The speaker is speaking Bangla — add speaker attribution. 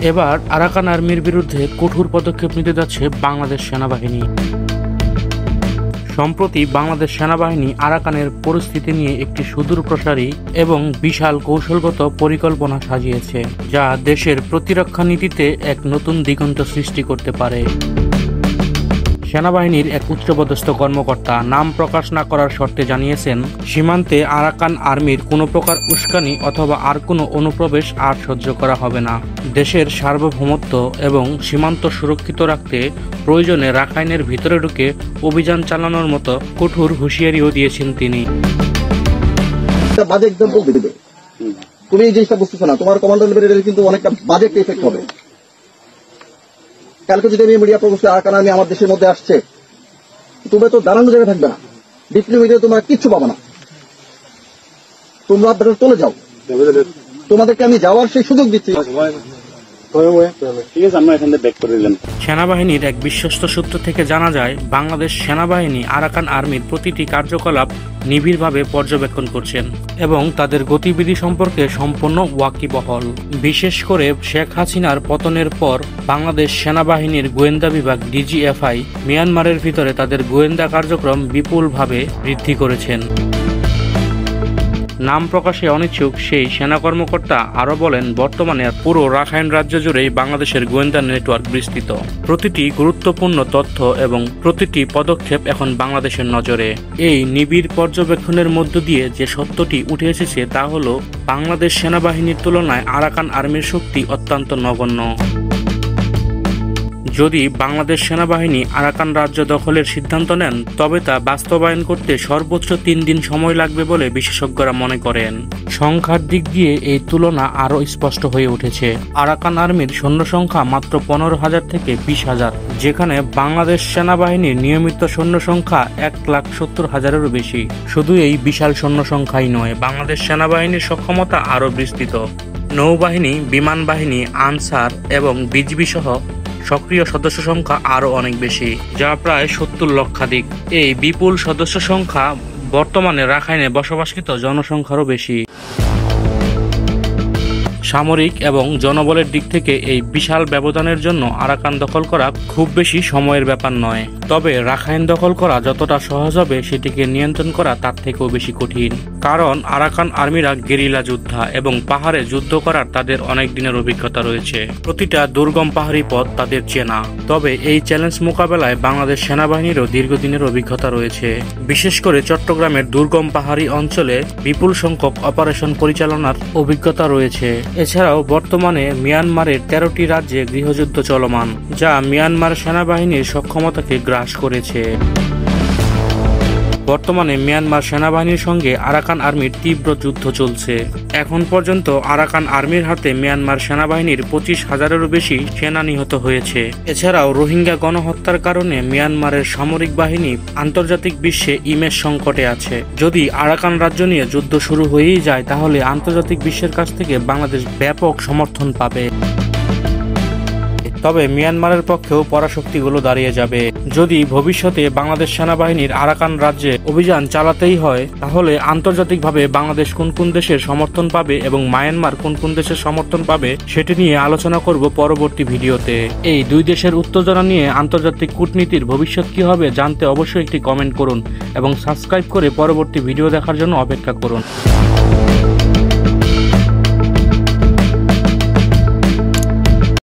Speaker 1: এবার আরাকান আর্মির বিরুদ্ধে কঠোর পদক্ষেপ নিতে যাচ্ছে বাংলাদেশ সেনাবাহিনী। সম্প্রতি বাংলাদেশ সেনাবাহিনী আরাকানের পরিস্থিতি নিয়ে একটি সুদূরপ্রসারী এবং বিশাল কৌশলগত পরিকল্পনা সাজিয়েছে, যা দেশের প্রতিরক্ষা নীতিতে এক নতুন দিগন্ত সৃষ্টি করতে পারে। সেনাবাহিনীর এক উচ্চপদস্থ কর্মকর্তা নাম প্রকাশ না করার শর্তে জানিয়েছেন, সীমান্তে আরাকান আর্মির কোনো প্রকার উস্কানি অথবা আর কোনো অনুপ্রবেশ আর সহ্য করা হবে না। দেশের সার্বভৌমত্ব এবং সীমান্ত সুরক্ষিত রাখতে প্রয়োজনে রাখাইনের ভিতরে ঢুকে অভিযান চালানোর মতো কঠোর হুঁশিয়ারিও দিয়েছেন তিনি।
Speaker 2: তুমি এই জিনিসটা বুঝতেছো না, তোমার কমান্ডার লেভেলের কিন্তু অনেকটা বাজে এফেক্ট হবে। কালকে যদি আমি মিডিয়া প্রকাশ আরাকান আর্মি আমার দেশের মধ্যে আসছে, তোমরা তো দাঁড়ানো জায়গায় থাকবে না, ডিসপ্লে মিডিয়া তোমরা কিচ্ছু পাবে না, তোমরা চলে যাও, তোমাদেরকে আমি যাওয়ার সেই সুযোগ দিচ্ছি।
Speaker 1: সেনাবাহিনীর এক বিশ্বস্ত সূত্র থেকে জানা যায়, বাংলাদেশ সেনাবাহিনী আরাকান আর্মির প্রতিটি কার্যকলাপ নিবিড়ভাবে পর্যবেক্ষণ করছেন এবং তাদের গতিবিধি সম্পর্কে সম্পূর্ণ ওয়াকিবহল। বিশেষ করে শেখ হাসিনার পতনের পর বাংলাদেশ সেনাবাহিনীর গোয়েন্দা বিভাগ ডিজিএফআই মিয়ানমারের ভিতরে তাদের গোয়েন্দা কার্যক্রম বিপুলভাবে বৃদ্ধি করেছেন। নাম প্রকাশে অনিচ্ছুক সেই সেনা কর্মকর্তা আরও বলেন, বর্তমানে পুরো রাখাইন রাজ্য জুড়েই বাংলাদেশের গোয়েন্দা নেটওয়ার্ক বিস্তৃত। প্রতিটি গুরুত্বপূর্ণ তথ্য এবং প্রতিটি পদক্ষেপ এখন বাংলাদেশের নজরে। এই নিবিড় পর্যবেক্ষণের মধ্য দিয়ে যে সত্যটি উঠে এসেছে তা হলো, বাংলাদেশ সেনাবাহিনীর তুলনায় আরাকান আর্মির শক্তি অত্যন্ত নগণ্য। যদি বাংলাদেশ সেনাবাহিনী আরাকান রাজ্য দখলের সিদ্ধান্ত নেন, তবে তা বাস্তবায়ন করতে সর্বোচ্চ 3 দিন সময় লাগবে বলে বিশেষজ্ঞরা মনে করেন। সংখ্যার দিক দিয়ে এই তুলনা আরও স্পষ্ট হয়ে উঠেছে। আরাকান আর্মির সৈন্য সংখ্যা মাত্র 15,000 থেকে 20,000, যেখানে বাংলাদেশ সেনাবাহিনীর নিয়মিত সৈন্য সংখ্যা 1,70,000-এরও বেশি। শুধু এই বিশাল সৈন্য সংখ্যাই নয়, বাংলাদেশ সেনাবাহিনীর সক্ষমতা আরও বিস্তৃত। নৌবাহিনী, বিমান বাহিনী, আনসার এবং বিজিবি সহ সক্রিয় সদস্য সংখ্যা আরও অনেক বেশি, যা প্রায় 70 লক্ষাধিক। এই বিপুল সদস্য সংখ্যা বর্তমানে রাখাইনে বসবাসকৃত জনসংখ্যারও বেশি। সামরিক এবং জনবলের দিক থেকে এই বিশাল ব্যবধানের জন্য আরাকান দখল করা খুব বেশি সময়ের ব্যাপার নয়। তবে রাখাইন দখল করা যতটা সহজ হবে, সেটিকে নিয়ন্ত্রণ করা তার থেকেও বেশি কঠিন। কারণ আরাকান আর্মিরা গেরিলা যোদ্ধা এবং পাহাড়ে যুদ্ধ করার তাদের অনেক দিনের অভিজ্ঞতা রয়েছে। প্রতিটা দুর্গম পাহাড়ি পথ তাদের চেনা। তবে এই চ্যালেঞ্জ মোকাবেলায় বাংলাদেশ সেনাবাহিনীরও দীর্ঘদিনের অভিজ্ঞতা রয়েছে। বিশেষ করে চট্টগ্রামের দুর্গম পাহাড়ি অঞ্চলে বিপুল সংখ্যক অপারেশন পরিচালনার অভিজ্ঞতা রয়েছে। এছাড়াও বর্তমানে মিয়ানমারের 13টি রাজ্যে গৃহযুদ্ধ চলমান, যা মিয়ানমার সেনাবাহিনীর সক্ষমতাকে গ্রাস করেছে। বর্তমানে মিয়ানমার সেনাবাহিনীর সঙ্গে আরাকান আর্মির তীব্র যুদ্ধ চলছে। এখন পর্যন্ত আরাকান আর্মির হাতে মিয়ানমার সেনাবাহিনীর 25,000-এরও বেশি সেনা নিহত হয়েছে। এছাড়াও রোহিঙ্গা গণহত্যার কারণে মিয়ানমারের সামরিক বাহিনী আন্তর্জাতিক বিশ্বে ইমেজ সংকটে আছে। যদি আরাকান রাজ্য নিয়ে যুদ্ধ শুরু হয়েই যায়, তাহলে আন্তর্জাতিক বিশ্বের কাছ থেকে বাংলাদেশ ব্যাপক সমর্থন পাবে। তবে মিয়ানমারের পক্ষেও পরাশক্তিগুলো দাঁড়িয়ে যাবে। যদি ভবিষ্যতে বাংলাদেশ সেনাবাহিনীর আরাকান রাজ্যে অভিযান চালাতেই হয়, তাহলে আন্তর্জাতিকভাবে বাংলাদেশ কোন কোন দেশের সমর্থন পাবে এবং মায়ানমার কোন কোন দেশের সমর্থন পাবে, সেটি নিয়ে আলোচনা করব পরবর্তী ভিডিওতে। এই দুই দেশের উত্তেজনা নিয়ে আন্তর্জাতিক কূটনীতির ভবিষ্যৎ কি হবে জানতে অবশ্যই একটি কমেন্ট করুন এবং সাবস্ক্রাইব করে পরবর্তী ভিডিও দেখার জন্য অপেক্ষা করুন।